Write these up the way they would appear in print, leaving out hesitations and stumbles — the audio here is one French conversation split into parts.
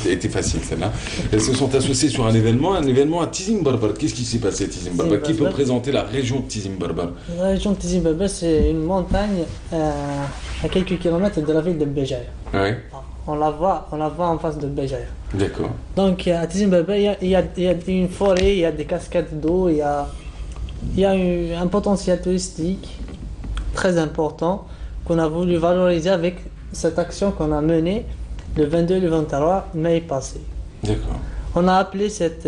C'était facile celle-là. Elles se sont associées sur un événement à Tizim Barbar. Qu'est-ce qui s'est passé à Tizim Barbar? Qui peut présenter la région de Tizim Barbar? La région de Tizim Barbar, c'est une montagne à quelques kilomètres de la ville de Béjaïa. Oui. On la voit en face de Béjaïa. D'accord. Donc à Tizim Barbar, il y a une forêt, il y a des cascades d'eau, il y a un potentiel touristique très important qu'on a voulu valoriser avec cette action qu'on a menée le 22 et le 23 mai passé. D'accord. On a appelé cet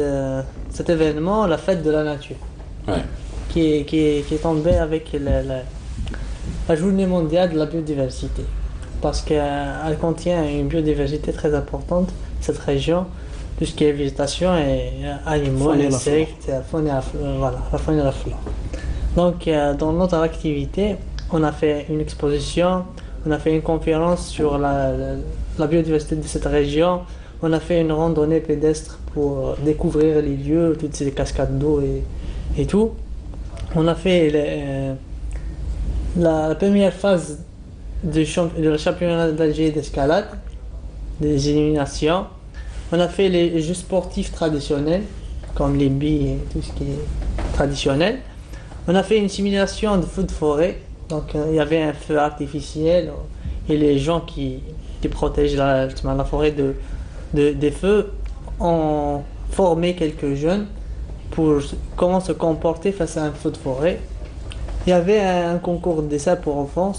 événement la fête de la nature, Ouais. qui est tombée avec la journée mondiale de la biodiversité. Parce qu'elle contient une biodiversité très importante, cette région, tout ce qui est végétation et animaux, insectes, la faune et la flore. Donc, dans notre activité, on a fait une exposition, on a fait une conférence sur la biodiversité de cette région, on a fait une randonnée pédestre pour découvrir les lieux, toutes ces cascades d'eau et tout. On a fait la première phase de la championnat d'Alger d'escalade, des éliminations. On a fait les jeux sportifs traditionnels, comme les billes et tout ce qui est traditionnel. On a fait une simulation de feu de forêt, donc il y avait un feu artificiel et les gens qui protègent la forêt des feux ont formé quelques jeunes pour comment se comporter face à un feu de forêt. Il y avait un concours d'essai pour enfants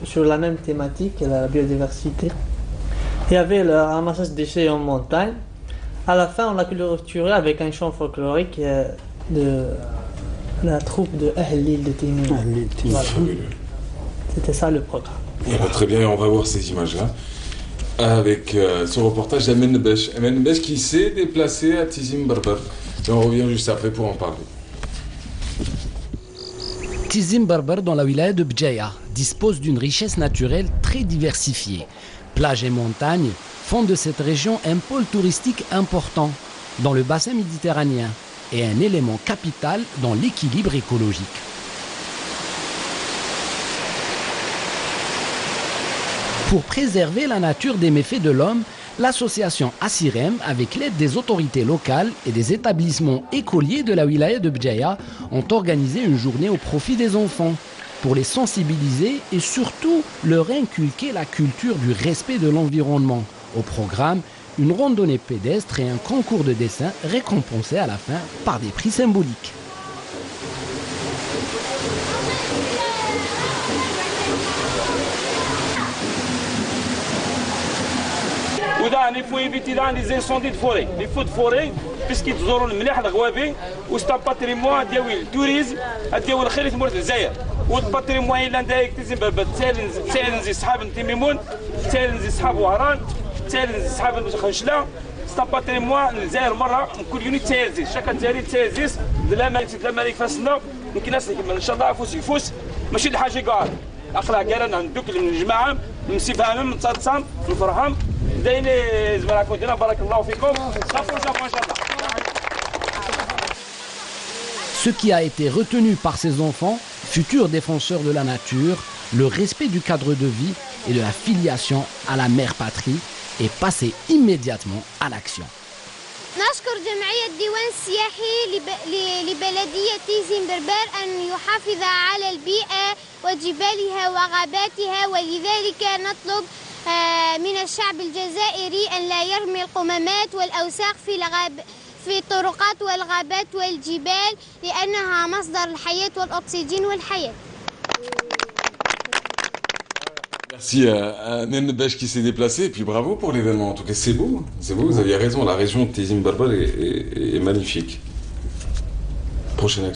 sur la même thématique, la biodiversité. Il y avait le ramassage de déchets en montagne. À la fin, on a clôturé avec un chant folklorique de la troupe de Ahlil de Timur. Voilà. C'était ça le programme. Très bien, on va voir ces images-là avec ce reportage d'Amen Besh. Amen Besh qui s'est déplacé à Tizim Barbar. Et on revient juste après pour en parler. Tizim Barbar, dans la wilaya de Béjaïa, dispose d'une richesse naturelle très diversifiée. Plages et montagnes font de cette région un pôle touristique important dans le bassin méditerranéen et un élément capital dans l'équilibre écologique. Pour préserver la nature des méfaits de l'homme, l'association Assirem, avec l'aide des autorités locales et des établissements écoliers de la wilaya de Béjaïa, ont organisé une journée au profit des enfants pour les sensibiliser et surtout leur inculquer la culture du respect de l'environnement. Au programme, une randonnée pédestre et un concours de dessin récompensés à la fin par des prix symboliques. il faut éviter les incendies de forêt. Les feux de forêt, puisqu'ils تزوروا الملاح الغوابي وستا باتريمون ديال التوريزم ديال الخير في مورد الجزائر والباتريمون الا ندايك تزم تالنزي صحاب تيميمون تالنزي صحاب وهران تالنزي صحاب خنشله ستا باتريمون الجزائر مره كل يوني تالزيس شاكا تالي تالزيس لا مالك فاسنا يمكن ناس ان شاء الله فوس يفوس ماشي الحاجه كاع اخلاق كاع عندك من الجماعه من سيفهم من تصام من فرحهم دايني زملاكم دينا بارك الله فيكم صافوا ان شاء الله. Ce qui a été retenu par ces enfants, futurs défenseurs de la nature, le respect du cadre de vie et de la filiation à la mère patrie, est passé immédiatement à l'action. نشكر جمعية الديوان السياحي لبلدية تيزم بربر أن يحافظ على البيئة وجبالها وغاباتها، ولذلك نطلب من الشعب الجزائري أن لا يرمي القمامات والأوساخ في الطرقات والغابات والجبال لأنها مصدر الحياة والأكسجين والحياة. Merci à Nen Besh qui s'est déplacé, et puis bravo pour l'événement. En tout cas, c'est beau, vous aviez raison, la région de Tizim Barbar est magnifique. Prochaine action.